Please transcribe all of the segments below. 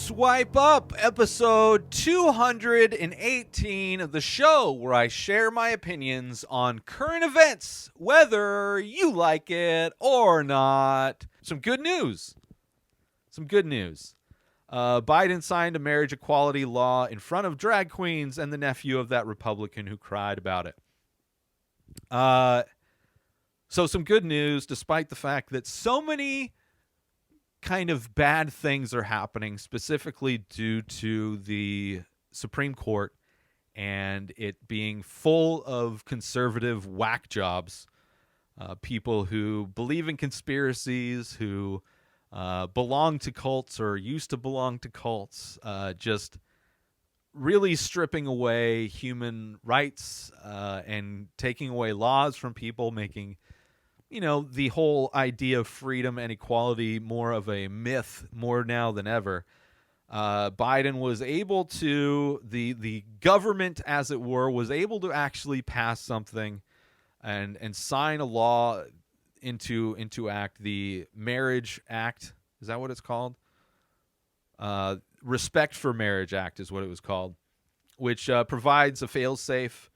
Swipe Up, episode 218 of the show, where I share my opinions on current events, whether you like it or not. Some good news. Biden signed a marriage equality law in front of drag queens and the nephew of that Republican who cried about it. So some good news, despite the fact that so many kind of bad things are happening, specifically due to the Supreme Court and it being full of conservative whack jobs, people who believe in conspiracies, who belong to cults or used to belong to cults, just really stripping away human rights and taking away laws from people, making the whole idea of freedom and equality more of a myth more now than ever. Biden was able to, the government, as it were, was able to actually pass something and sign a law into act, the Marriage Act. Is that what it's called? Respect for Marriage Act is what it was called, which provides a fail-safe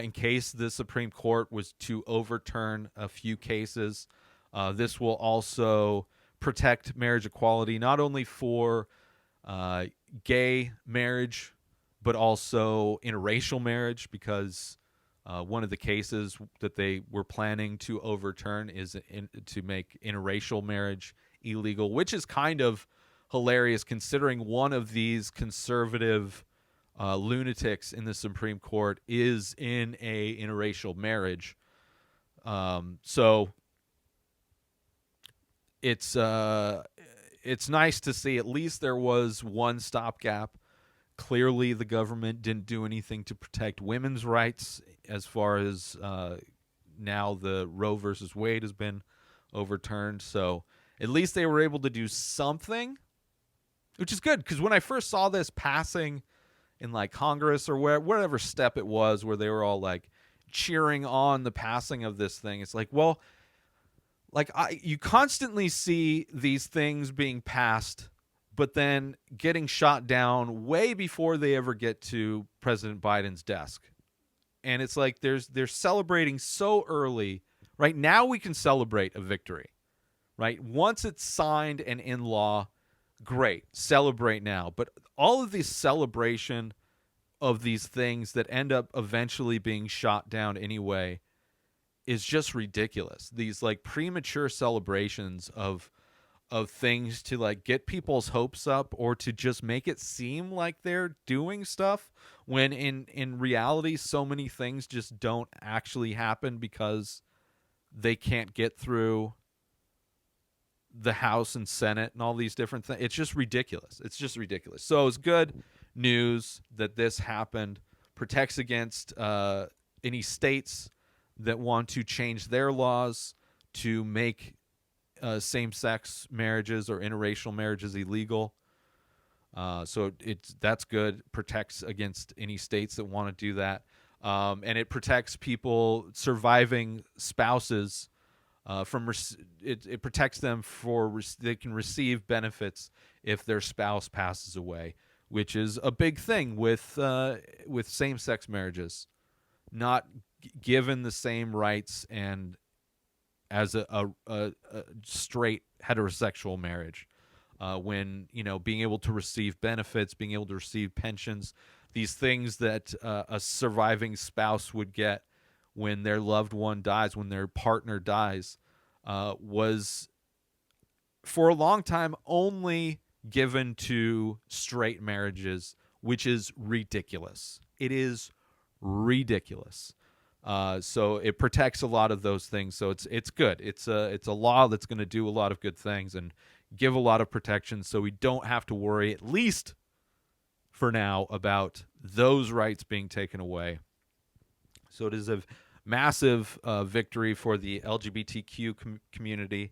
in case the Supreme Court was to overturn a few cases. This will also protect marriage equality, not only for gay marriage, but also interracial marriage, because one of the cases that they were planning to overturn is to make interracial marriage illegal, which is kind of hilarious considering one of these conservative lunatics in the Supreme Court is in a interracial marriage. So it's nice to see at least there was one stopgap. Clearly, the government didn't do anything to protect women's rights, as far as now the Roe versus Wade has been overturned. So at least they were able to do something, which is good, because when I first saw this passing in like Congress or whatever step it was, where they were all like cheering on the passing of this thing, it's like, well, like you constantly see these things being passed, but then getting shot down way before they ever get to President Biden's desk. And it's like they're celebrating so early. Right now we can celebrate a victory. Right? Once it's signed and in law, great, celebrate now. But all of this celebration of these things that end up eventually being shot down anyway is just ridiculous. These like premature celebrations of things to like get people's hopes up or to just make it seem like they're doing stuff, when in reality so many things just don't actually happen because they can't get through the House and Senate and all these different things. It's just ridiculous. So it's good news that this happened. Protects against any states that want to change their laws to make same-sex marriages or interracial marriages illegal. So that's good. Protects against any states that want to do that. And it protects people, surviving spouses, it protects them they can receive benefits if their spouse passes away, which is a big thing with same-sex marriages, not given the same rights and as a straight heterosexual marriage. When being able to receive benefits, being able to receive pensions, these things that a surviving spouse would get when their loved one dies, when their partner dies, was for a long time only given to straight marriages, which is ridiculous. It is ridiculous. So it protects a lot of those things. So it's good. It's a law that's going to do a lot of good things and give a lot of protection, so we don't have to worry, at least for now, about those rights being taken away. So it is a massive victory for the LGBTQ community,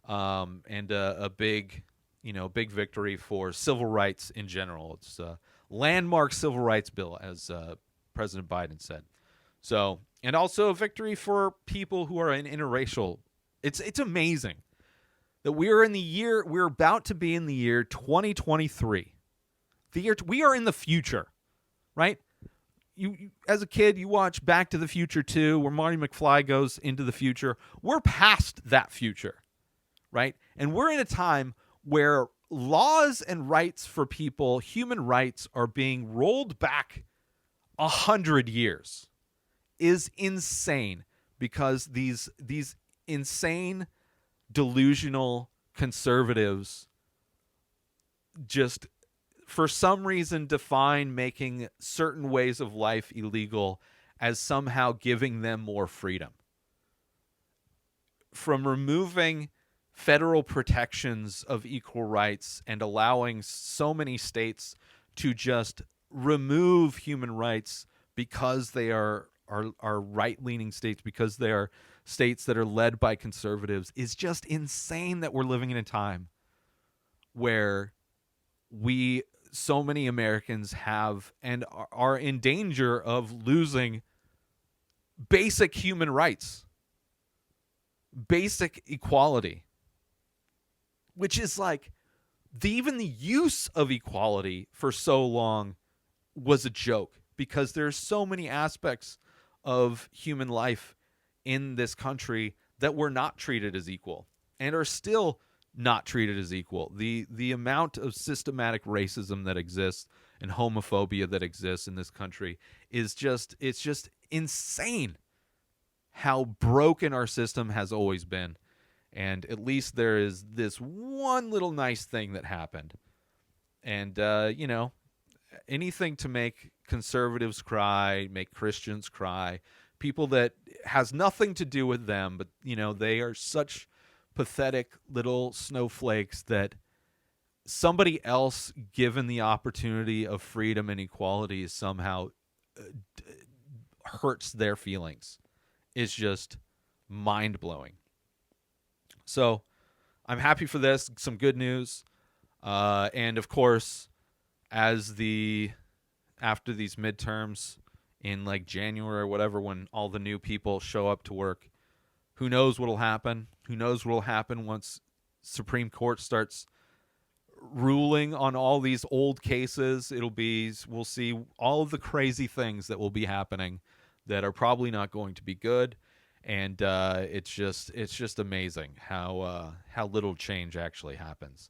and a big victory for civil rights in general. It's a landmark civil rights bill, as President Biden said. So, and also a victory for people who are in interracial. It's amazing that we're about to be in the year 2023. We are in the future, right? You as a kid, you watch Back to the Future 2, where Marty McFly goes into the future. We're past that future, right? And we're in a time where laws and rights for people, human rights, are being rolled back 100 years. Is insane, because these insane, delusional conservatives just, for some reason, define making certain ways of life illegal as somehow giving them more freedom. From removing federal protections of equal rights and allowing so many states to just remove human rights because they are right-leaning states, because they are states that are led by conservatives, is just insane that we're living in a time where so many Americans have and are in danger of losing basic human rights, basic equality, which is like, even the use of equality for so long was a joke, because there's so many aspects of human life in this country that were not treated as equal and are still not treated as equal. The amount of systematic racism that exists and homophobia that exists in this country is just insane how broken our system has always been. And at least there is this one little nice thing that happened. And, anything to make conservatives cry, make Christians cry, people that has nothing to do with them, but, they are such pathetic little snowflakes that somebody else given the opportunity of freedom and equality somehow hurts their feelings. It's just mind-blowing. So I'm happy for this. Some good news. And of course, after these midterms in like January or whatever, when all the new people show up to work, who knows what'll happen? Who knows what'll happen once Supreme Court starts ruling on all these old cases? We'll see all of the crazy things that will be happening that are probably not going to be good. And it's just amazing how little change actually happens.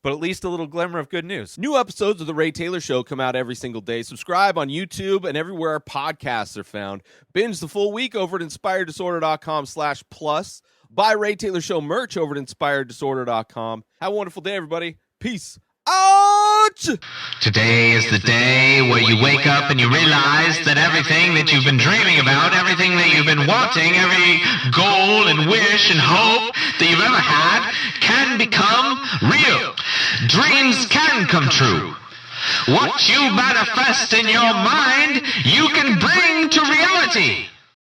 But at least a little glimmer of good news. New episodes of The Ray Taylor Show come out every single day. Subscribe on YouTube and everywhere our podcasts are found. Binge the full week over at inspireddisorder.com/plus. Buy Ray Taylor Show merch over at inspireddisorder.com. Have a wonderful day, everybody. Peace out! Today is the day where you wake up and you realize that everything that you've been dreaming about, everything that you've been wanting, every goal and wish and hope that you've ever had can become real. Dreams can come true. What you manifest in your mind, you can bring to reality.